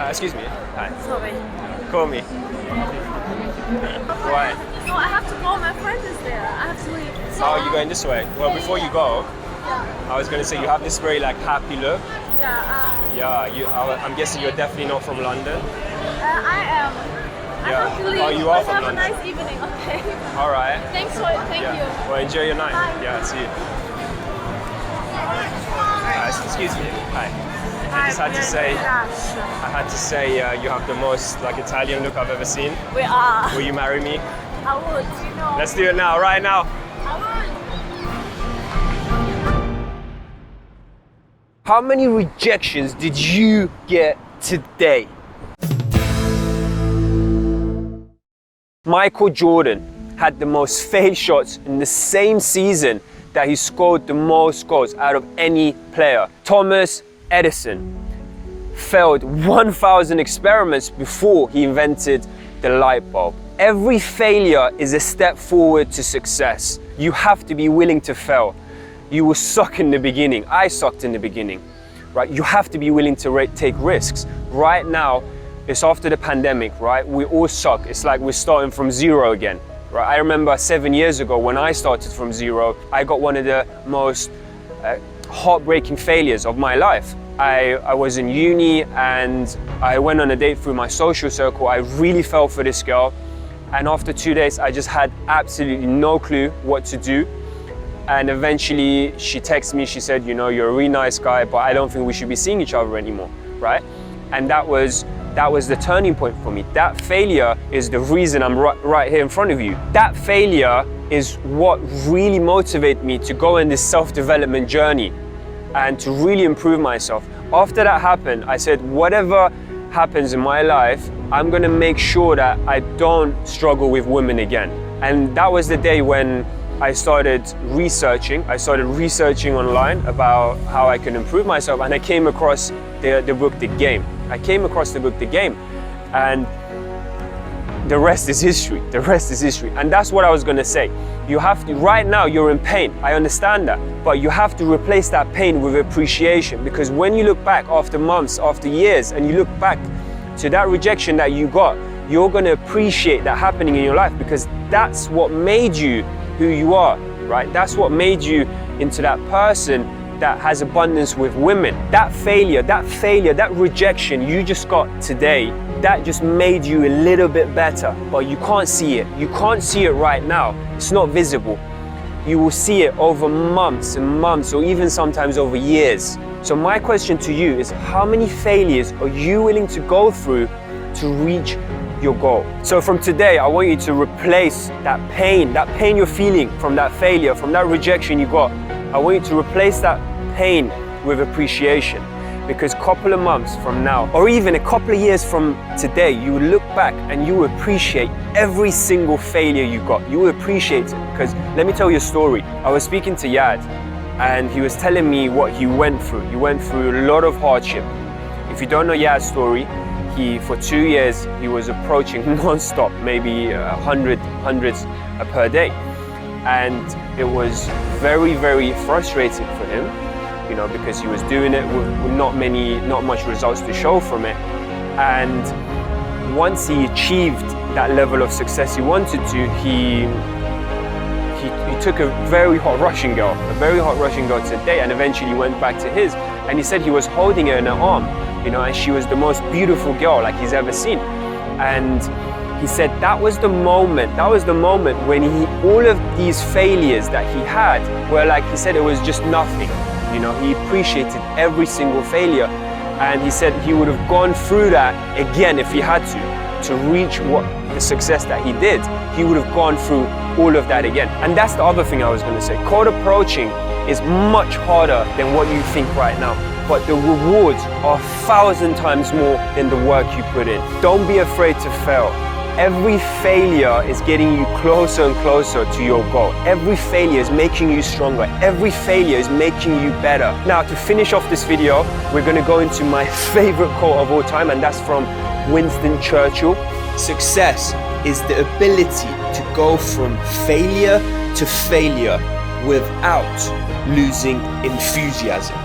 Excuse me. Hi. Sorry. Call me. Why? No, I have to go. My friend is there. I have to leave. So, Oh, you're going this way? Well, before you go, Yeah. I was going to say you have this very like happy look. Yeah. Yeah, I'm guessing you're definitely not from London. I am. I Yeah. have to leave. Oh, you are but from have London. a nice evening. Okay. All right. Thank Yeah. you. Well, enjoy your night. Bye. Yeah, see you. Excuse me. Hi. I just had to say, you have the most like Italian look I've ever seen. We are. Will you marry me? I would. Let's do it now, right now. I would. How many rejections did you get today? Michael Jordan had the most failed shots in the same season that he scored the most goals out of any player. Thomas Edison failed 1,000 experiments before he invented the light bulb. Every failure is a step forward to success. You have to be willing to fail. You will suck in the beginning. I sucked in the beginning, right? You have to be willing to take risks. Right now, it's after the pandemic, right? We all suck. It's like we're starting from zero again, right? I remember 7 years ago when I started from zero, I got one of the most heartbreaking failures of my life. I was in uni and I went on a date through my social circle. I really fell for this girl. And after 2 days, I just had absolutely no clue what to do. And eventually she texted me, she said, you know, you're a really nice guy, but I don't think we should be seeing each other anymore, right? And that was the turning point for me. That failure is the reason I'm right here in front of you. That failure is what really motivated me to go on this self-development journey and to really improve myself. After that happened, I said, whatever happens in my life, I'm gonna make sure that I don't struggle with women again. And that was the day when I started researching. I started researching online about how I can improve myself, and I came across the book, The Game. I came across the book, The Game, and the rest is history. The rest is history. And that's what I was gonna say. You have to, right now you're in pain, I understand that, but you have to replace that pain with appreciation, because when you look back after months, after years, and you look back to that rejection that you got, you're gonna appreciate that happening in your life, because that's what made you who you are, right? That's what made you into that person that has abundance with women. That failure, that rejection you just got today, that just made you a little bit better, but you can't see it. You can't see it right now. It's not visible. You will see it over months and months, or even sometimes over years. So my question to you is, how many failures are you willing to go through to reach your goal? So from today, I want you to replace that pain you're feeling from that failure, from that rejection you got. I want you to replace that pain with appreciation, because a couple of months from now, or even a couple of years from today, you will look back and you will appreciate every single failure you got. You will appreciate it, because let me tell you a story. I was speaking to Yad, and he was telling me what he went through. He went through a lot of hardship. If you don't know Yad's story, for 2 years, he was approaching non-stop, maybe hundreds per day. And it was very, very frustrating for him, you know, because he was doing it with not much results to show from it. And once he achieved that level of success he wanted to, he took a very hot Russian girl to a date, and eventually went back to his, and he said he was holding her in her arm, you know, and she was the most beautiful girl like he's ever seen. And he said that was the moment when all of these failures that he had were, like he said, it was just nothing. You know, he appreciated every single failure, and he said he would have gone through that again if he had to reach the success that he did. He would have gone through all of that again. And that's the other thing I was going to say. Cold approaching is much harder than what you think right now, but the rewards are 1,000 times more than the work you put in. Don't be afraid to fail. Every failure is getting you closer and closer to your goal. Every failure is making you stronger. Every failure is making you better. Now, to finish off this video, we're going to go into my favorite quote of all time, and that's from Winston Churchill. Success is the ability to go from failure to failure without losing enthusiasm.